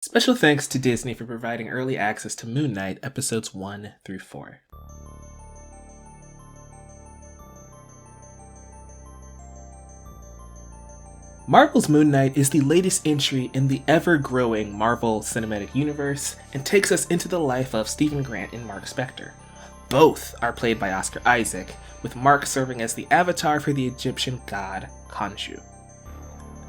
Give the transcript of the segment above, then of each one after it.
Special thanks to Disney for providing early access to Moon Knight episodes 1 through 4. Marvel's Moon Knight is the latest entry in the ever-growing Marvel Cinematic Universe and takes us into the life of Stephen Grant and Marc Spector. Both are played by Oscar Isaac, with Marc serving as the avatar for the Egyptian god Khonshu.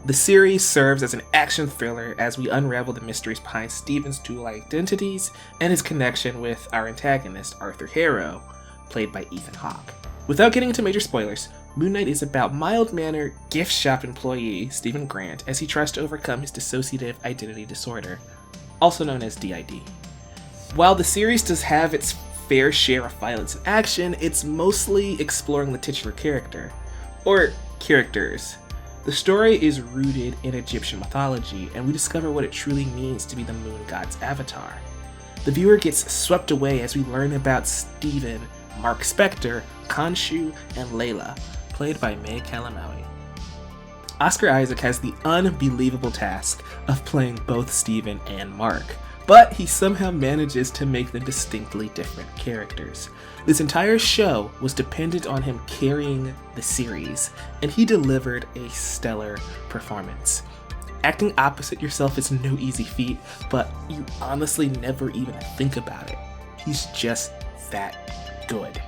The series serves as an action thriller as we unravel the mysteries behind Stephen's dual identities and his connection with our antagonist, Arthur Harrow, played by Ethan Hawke. Without getting into major spoilers, Moon Knight is about mild-mannered gift shop employee Stephen Grant as he tries to overcome his dissociative identity disorder, also known as DID. While the series does have its fair share of violence and action, it's mostly exploring the titular character, or characters. The story is rooted in Egyptian mythology, and we discover what it truly means to be the moon god's avatar. The viewer gets swept away as we learn about Stephen, Marc Spector, Khonshu, and Layla, played by May Calamawy. Oscar Isaac has the unbelievable task of playing both Stephen and Marc, but he somehow manages to make them distinctly different characters. This entire show was dependent on him carrying the series, and he delivered a stellar performance. Acting opposite yourself is no easy feat, but you honestly never even think about it. He's just that good.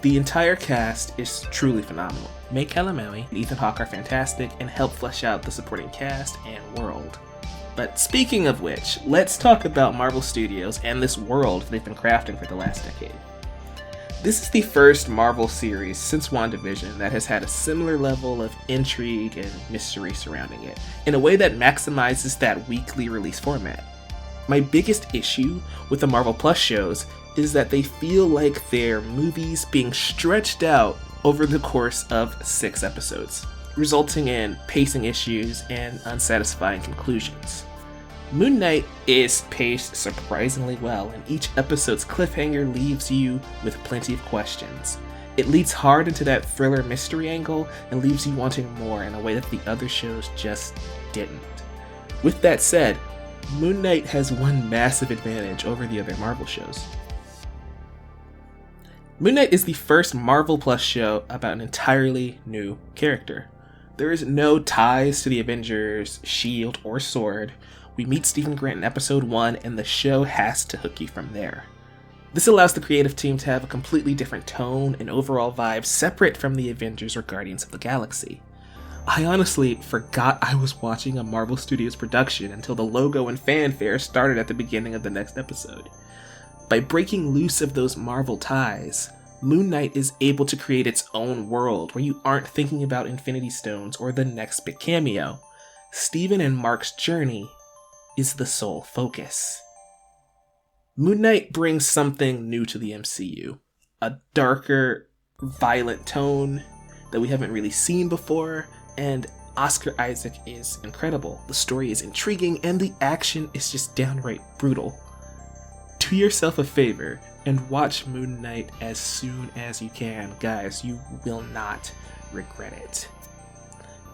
The entire cast is truly phenomenal. May Calamawy and Ethan Hawke are fantastic and help flesh out the supporting cast and world. But speaking of which, let's talk about Marvel Studios and this world they've been crafting for the last decade. This is the first Marvel series since WandaVision that has had a similar level of intrigue and mystery surrounding it, in a way that maximizes that weekly release format. My biggest issue with the Marvel Plus shows is that they feel like they're movies being stretched out over the course of 6 episodes, resulting in pacing issues and unsatisfying conclusions. Moon Knight is paced surprisingly well, and each episode's cliffhanger leaves you with plenty of questions. It leads hard into that thriller mystery angle and leaves you wanting more in a way that the other shows just didn't. With that said, Moon Knight has one massive advantage over the other Marvel shows. Moon Knight is the first Marvel Plus show about an entirely new character. There is no ties to the Avengers, S.H.I.E.L.D., or S.W.O.R.D. We meet Stephen Grant in episode 1, and the show has to hook you from there. This allows the creative team to have a completely different tone and overall vibe separate from the Avengers or Guardians of the Galaxy. I honestly forgot I was watching a Marvel Studios production until the logo and fanfare started at the beginning of the next episode. By breaking loose of those Marvel ties, Moon Knight is able to create its own world where you aren't thinking about Infinity Stones or the next big cameo. Stephen and Marc's journey is the sole focus. Moon Knight brings something new to the MCU, a darker, violent tone that we haven't really seen before, and Oscar Isaac is incredible. The story is intriguing, and the action is just downright brutal. Do yourself a favor and watch Moon Knight as soon as you can. Guys, you will not regret it.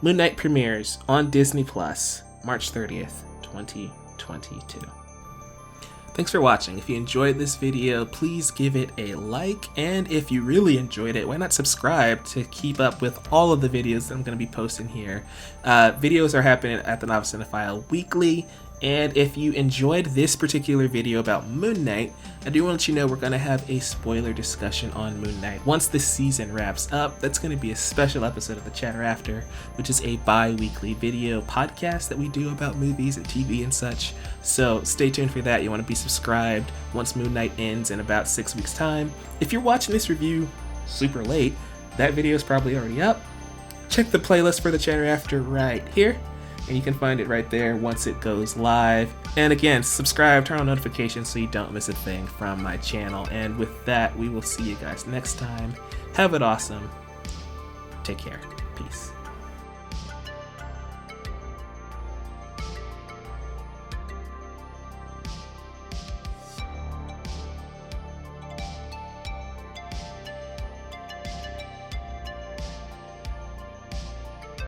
Moon Knight premieres on Disney Plus, March 30th, 2022. Thanks for watching. If you enjoyed this video, please give it a like, and if you really enjoyed it, why not subscribe to keep up with all of the videos that I'm going to be posting here. Videos are happening at the Novice Cinephile weekly, and if you enjoyed this particular video about Moon Knight, I do want to let you know we're going to have a spoiler discussion on Moon Knight. Once this season wraps up, that's going to be a special episode of the Chatter After, which is a bi-weekly video podcast that we do about movies and TV and such. So stay tuned for that. You want to be subscribed once Moon Knight ends in about 6 weeks' time. If you're watching this review super late, that video is probably already up. Check the playlist for the Chatter After right here, and you can find it right there once it goes live. And again, subscribe, turn on notifications so you don't miss a thing from my channel. And with that, we will see you guys next time. Have it awesome. Take care. Peace.